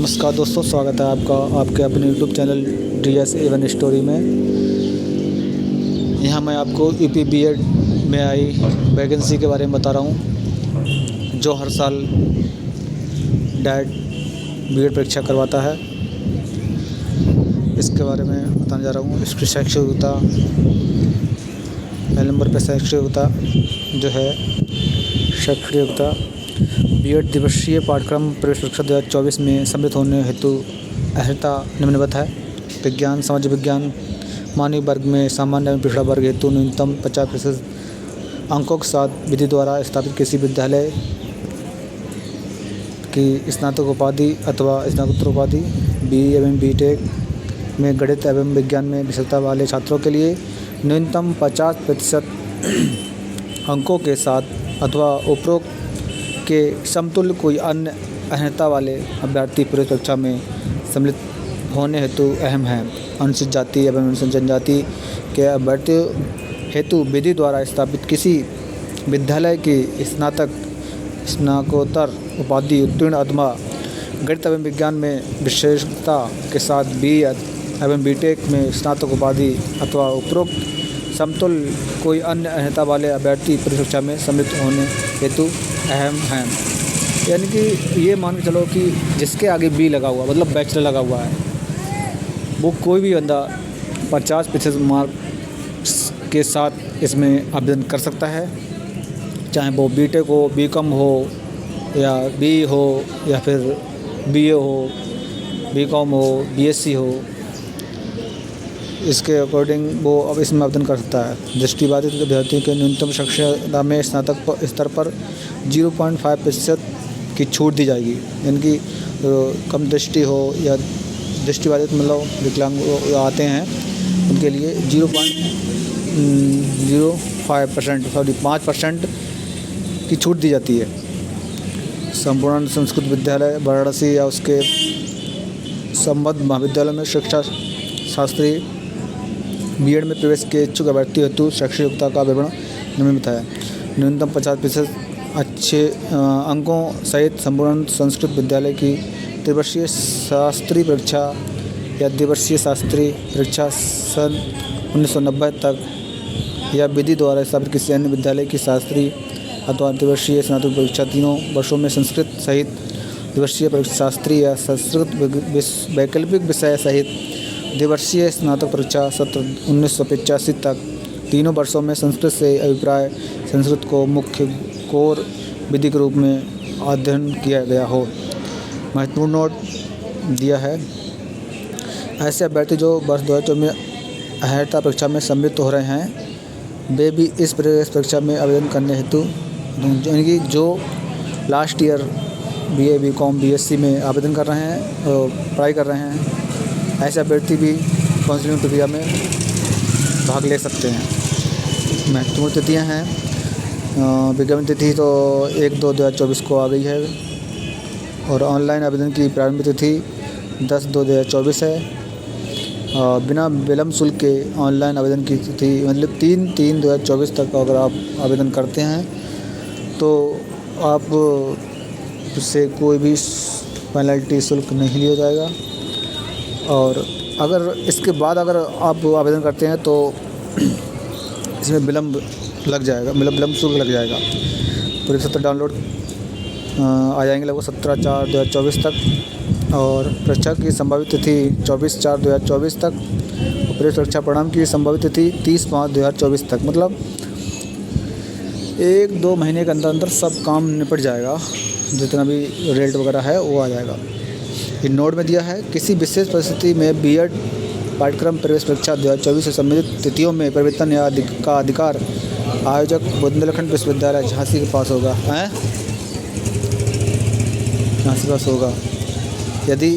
नमस्कार दोस्तों, स्वागत है आपका आपके अपने YouTube channel DS A1 story में। यहाँ मैं आपको UP B.Ed में आई वैकेंसी के बारे में बता रहा हूँ, जो हर साल डैट B.Ed परीक्षा करवाता है। इसके बारे में बताने जा रहा हूँ। इसकी शैक्षिक योग्यता, पहले नंबर पर शैक्षिक योग्यता जो है शैक्षिक योग्यता B.Ed दिवसीय पाठ्यक्रम प्रवेश परीक्षा 2024 में सम्मिलित होने हेतु अर्हता निम्नवत है। विज्ञान, सामाजिक विज्ञान, मानवीय वर्ग में सामान्य एवं पिछड़ा वर्ग हेतु न्यूनतम 50% अंकों के साथ विधि द्वारा स्थापित किसी विद्यालय की स्नातक उपाधि अथवा स्नातकोत्तर उपाधि BE एवं B.Tech में गणित एवं विज्ञान में विशेषता वाले छात्रों के लिए न्यूनतम 50% अंकों के साथ अथवा उपरोक्त के समतुल्य कोई अन्य अर्हता वाले अभ्यर्थी प्रवेश परीक्षा में सम्मिलित होने हेतु अहम है। अनुसूचित जाति एवं अनुसूचित जनजाति के अभ्यर्थियों हेतु विधि द्वारा स्थापित किसी विद्यालय की स्नातकोत्तर उपाधि उत्तीर्ण अथवा गणित एवं विज्ञान में विशेषता के साथ BE एवं B.Tech में स्नातक उपाधि अथवा उपरोक्त समतुल्य कोई अन्य अर्हता वाले अभ्यर्थी प्रवेश परीक्षा में सम्मिलित होने हेतु अहम हैं। यानी कि ये मान के चलो कि जिसके आगे B लगा हुआ, मतलब बैचलर लगा हुआ है, वो कोई भी बंदा 50% मार्क्स के साथ इसमें आवेदन कर सकता है। चाहे वो B.Tech हो, B.Com हो या BE हो या फिर BA हो, B.Com हो, BSc हो, इसके अकॉर्डिंग वो अब इसमें आवेदन कर सकता है। दृष्टिबाधित विद्यार्थियों के न्यूनतम साक्षरता में स्नातक स्तर पर 0.5% की छूट दी जाएगी। यानी कि कम दृष्टि हो या दृष्टिबाधित मतलब विकलांग आते हैं, उनके लिए 5% की छूट दी जाती है। संपूर्ण संस्कृत विद्यालय वाराणसी या उसके संबद्ध महाविद्यालय में शिक्षा शास्त्री B.Ed में प्रवेश के इच्छुक अभ्यर्थी हेतु शैक्षिक योग्यता का विवरण निम्नलिखित है। न्यूनतम 50% अच्छे अंकों सहित संपूर्ण संस्कृत विद्यालय की त्रिवर्षीय शास्त्रीय परीक्षा या द्विवर्षीय शास्त्रीय परीक्षा सन 1990 तक या विधि द्वारा स्थापित किसी अन्य विद्यालय की शास्त्रीय अथवा द्विवर्षीय स्नातक परीक्षा तीनों वर्षों में संस्कृत सहित द्विवर्षीय परीक्षा शास्त्रीय या संस्कृत वैकल्पिक विषय सहित द्विवर्षीय स्नातक परीक्षा सत्र 1985 तक तीनों वर्षों में संस्कृत से अभिप्राय संस्कृत को मुख्य कोर विधि के रूप में अध्ययन किया गया हो। महत्वपूर्ण नोट दिया है। ऐसे अभ्यर्थी जो वर्ष 2024 में अर्हता परीक्षा में सम्मिलित हो रहे हैं, वे भी इस प्रवेश परीक्षा में आवेदन करने हेतु, यानी कि जो last year BA, B.Com, BSc में आवेदन कर रहे हैं और पढ़ाई कर रहे हैं, ऐसे अभ्यर्थी भी काउंसलिंग प्रक्रिया में भाग ले सकते हैं। महत्वपूर्ण तिथियाँ हैं। विज्ञापन तिथि तो 1/2/2024 को आ गई है और ऑनलाइन आवेदन की प्रारंभिक तिथि 10/2/2024 है। बिना विलंब शुल्क के ऑनलाइन आवेदन की तिथि मतलब 3/3/2024 तक अगर आप आवेदन करते हैं तो आप उससे कोई भी पेनल्टी शुल्क नहीं लिया जाएगा। और अगर इसके बाद अगर आप आवेदन करते हैं तो इसमें विलंब लग जाएगा, मतलब विलंब शुल्क लग जाएगा। पूरे सत्र डाउनलोड आ जाएंगे लगभग 17/4/2024 तक और परीक्षा की संभावित तिथि 24/4/2024 तक और प्रवेश परीक्षा परिणाम की संभावित तिथि 30/5/2024 तक। मतलब 1-2 महीने के अंदर सब काम निपट जाएगा, जितना भी रिजल्ट वगैरह है वो आ जाएगा। इन नोट में दिया है, किसी विशेष परिस्थिति में B.Ed पाठ्यक्रम प्रवेश परीक्षा 2024 से संबंधित तिथियों में परिवर्तन या का अधिकार आयोजक बुंदेलखंड विश्वविद्यालय झांसी के पास होगा। झांसी पास होगा। यदि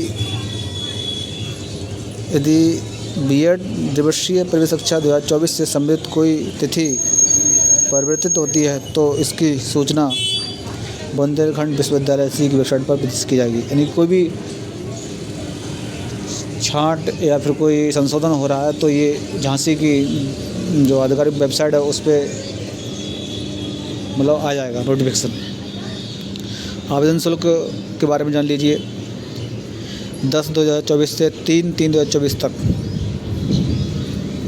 B.Ed द्विवर्षीय प्रवेश परीक्षा 2024 से संबंधित कोई तिथि परिवर्तित होती है तो इसकी सूचना बुंदेलखंड विश्वविद्यालय की वेबसाइट पर प्रदर्शित की जाएगी। यानी कोई भी छांट या फिर कोई संशोधन हो रहा है तो ये झांसी की जो आधिकारिक वेबसाइट है उस पर मतलब आ जाएगा नोटिफिकेशन। आवेदन शुल्क के बारे में जान लीजिए। 10/2024 से 3/3/2024 तक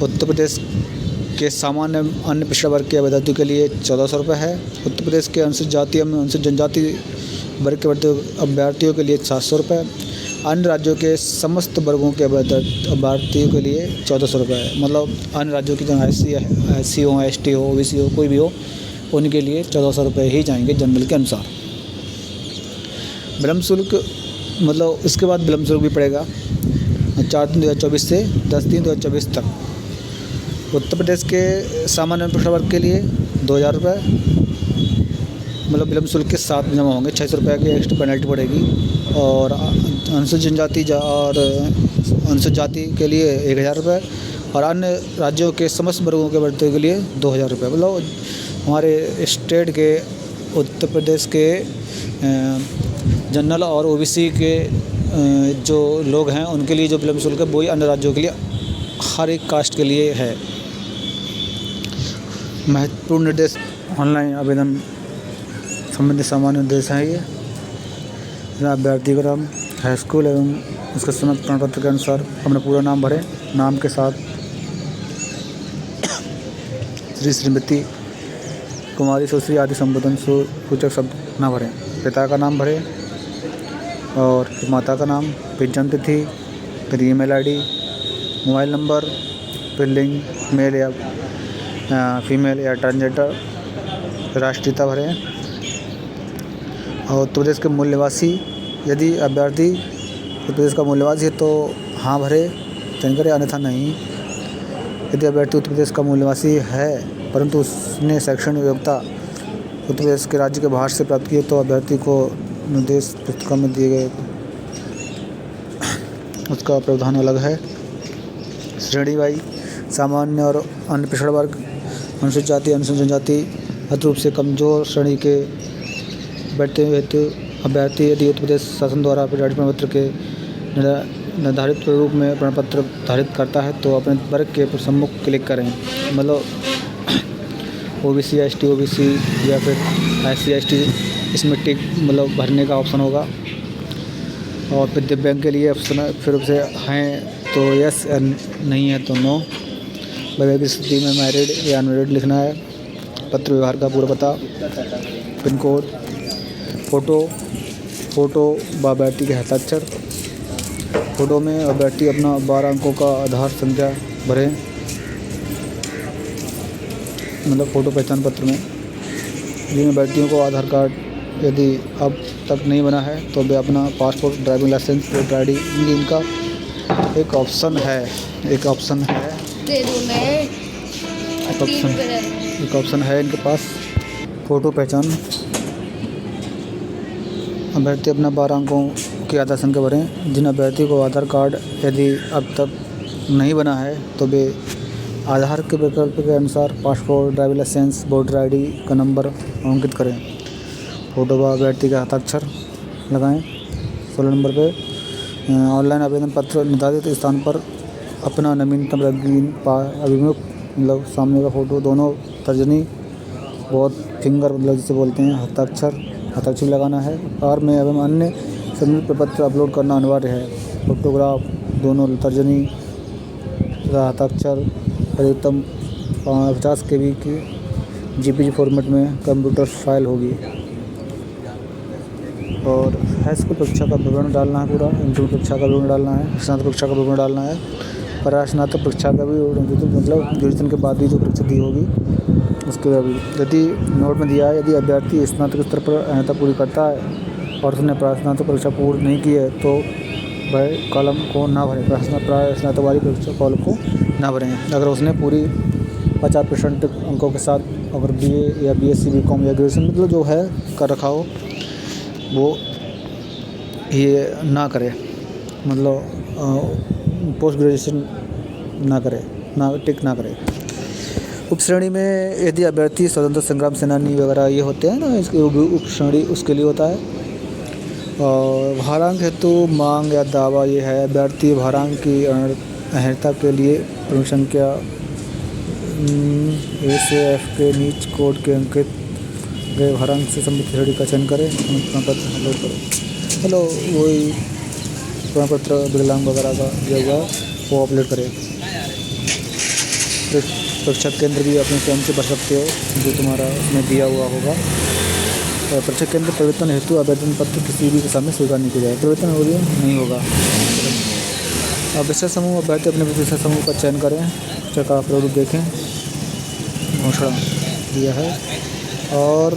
उत्तर प्रदेश के सामान्य अन्य पिछड़ा वर्ग के अभ्यर्थियों के लिए 1400 रुपये है। उत्तर प्रदेश के अनुसूचित जाति एवं अनुसूचित जनजाति वर्ग के अभ्यर्थियों के लिए 700 रुपये। अन्य राज्यों के समस्त वर्गों के अभ्यर्थियों के लिए 1400 रुपये है। मतलब अन्य राज्यों की जो SC हो, ST हो, OBC हो, कोई भी हो, उनके लिए 1400 रुपये ही जाएंगे जनरल के अनुसार। विलम्ब शुल्क मतलब इसके बाद विलम्ब शुल्क भी पड़ेगा 4/3/2024 से 10/3/2024 तक। उत्तर प्रदेश के सामान्य पिछड़ा वर्ग के लिए 2000 रुपये मतलब विलम्ब शुल्क के साथ जमा होंगे। 600 रुपये की एक्स्ट्रा पेनल्टी पड़ेगी। और अनुसूचित जनजाति और अनुसूचित जाति के लिए 1000 रुपये और अन्य राज्यों के समस्त वर्गों के अभ्यर्थियों के लिए 2000 रुपये। मतलब हमारे स्टेट के उत्तर प्रदेश के जनरल और OBC के जो लोग हैं उनके लिए जो विलम्ब शुल्क है वही अन्य राज्यों के लिए हर एक कास्ट के लिए है। महत्वपूर्ण निर्देश ऑनलाइन आवेदन संबंधी सामान्य निर्देश हैं ये। अभ्यर्थी का नाम, हाई स्कूल एवं उसके समस्त प्रमाण पत्र के अनुसार अपना पूरा नाम भरें। नाम के साथ श्री, श्रीमती, कुमारी, सुश्री आदि संबोधन सूचक शब्द ना भरें। पिता का नाम भरें और माता का नाम, फिर जन्म तिथि, फिर ईमेल ID, मोबाइल नंबर, फिर लिंग, मेल या फीमेल या ट्रांसजेंडर, राष्ट्रीयता भरें। और उत्तर प्रदेश के मूल निवासी, यदि अभ्यर्थी उत्तर प्रदेश का मूल निवासी है तो हाँ भरे, चयन करें, अन्यथा नहीं। यदि अभ्यर्थी उत्तर प्रदेश का मूल निवासी है परंतु उसने शैक्षणिक योग्यता उत्तर प्रदेश के राज्य के बाहर से प्राप्त की है तो अभ्यर्थी को निर्देश पुस्तिका में दिए गए उसका प्रावधान अलग है। श्रेणी वाई सामान्य और अन्य पिछड़ा वर्ग, अनुसूचित जाति, अनुसूचित जनजाति, अर्थ रूप से कमजोर श्रेणी के बैठते हेतु अभ्यर्थी यदि उत्तर प्रदेश शासन द्वारा जारी प्रमाण पत्र के निर्धारित रूप में प्रमाण पत्र धारित करता है तो अपने वर्ग के सम्मुख क्लिक करें। मतलब OBC, ST, OBC या फिर SC, ST इसमें टिक मतलब भरने का ऑप्शन होगा। और फिर दिव्यांग के लिए ऑप्शन फिर से हैं तो यस, नहीं है तो नो। वैवाहिक स्थिति में मैरिड या अनमैरिड लिखना है। पत्र व्यवहार का पूरा पता, पिन कोड, फ़ोटो व अभ्यर्थी के हस्ताक्षर। फ़ोटो में अभ्यर्थी अपना 12 अंकों का आधार संख्या भरें। मतलब फ़ोटो पहचान पत्र में जिन अभ्यर्थियों को आधार कार्ड यदि अब तक नहीं बना है तो वे अपना passport, driving licence, voter ID इनका एक ऑप्शन है एक ऑप्शन है इनके पास। फ़ोटो पहचान, अभ्यर्थी अपना 12 अंकों की आधार संख्या भरें। जिन अभ्यर्थी को आधार कार्ड यदि अब तक नहीं बना है तो वे आधार के विकल्प के अनुसार passport, driving licence, voter ID का नंबर अंकित करें। फ़ोटो व अभ्यर्थी का हस्ताक्षर लगाएं। 16 नंबर पे ऑनलाइन आवेदन पत्र निर्धारित स्थान पर अपना नवीनतम रंगीन अभिमुख मतलब सामने का फ़ोटो, दोनों तर्जनी बहुत फिंगर मतलब जिसे बोलते हैं हस्ताक्षर लगाना है। कार में एवं अन्य सबमिट प्रपत्र अपलोड करना अनिवार्य है। फोटोग्राफ, दोनों तर्जनी तथा हस्ताक्षर अधिकतम 50 KB की JPG फॉर्मेट में कंप्यूटर फाइल होगी। और हाई स्कूल परीक्षा का विवरण डालना है पूरा, इंटरव्यू परीक्षा का विवरण डालना है, स्नातक परीक्षा का विवरण डालना है, परास्नातक परीक्षा का भी मतलब ग्रेजुएशन के बाद भी जो परीक्षा दी होगी उसके भी। यदि नोट में दिया है यदि अभ्यर्थी स्नातक स्तर पर अर्हता पूरी करता है और उसने परास्नातक परीक्षा पूरी नहीं की है तो वह कॉलम को ना भरें, परास्नातक वाली परीक्षा कॉलम को ना भरें। अगर उसने पूरी 50% अंकों के साथ अगर BA या BSc BCom या ग्रेजुएशन मतलब जो है कर रखा हो वो ये ना करे, मतलब पोस्ट ग्रेजुएशन ना करे, टिक ना करे। उप श्रेणी में यदि अभ्यर्थी स्वतंत्र संग्राम सेनानी वगैरह ये होते हैं ना, इसकी उप श्रेणी उसके लिए होता है। और भारांक हेतु मांग या दावा ये है, अभ्यर्थी भारांक की अर्हता के लिए प्रमुख संख्या A से F के नीच कोड के अंकित गए भारांक से संबंधित श्रेणी का चयन करें, पत्र अपलोड करें। चलो वही प्रमाण पत्र विकलांग वगैरह का दिया हुआ है वो अपलोड करें। परीक्षा केंद्र भी अपने स्वयं से भर सकते हो जो तुम्हारा उसमें दिया हुआ होगा। परीक्षा केंद्र परिवर्तन हेतु आवेदन पत्र किसी भी दिशा में स्वीकार नहीं किया जाएगा, परिवर्तन हो गया नहीं होगा। अब विषय समूह अभ्यर्थी अपने विषय समूह का चयन करें, परीक्षा का प्रारूप देखें, घोषणा दिया है। और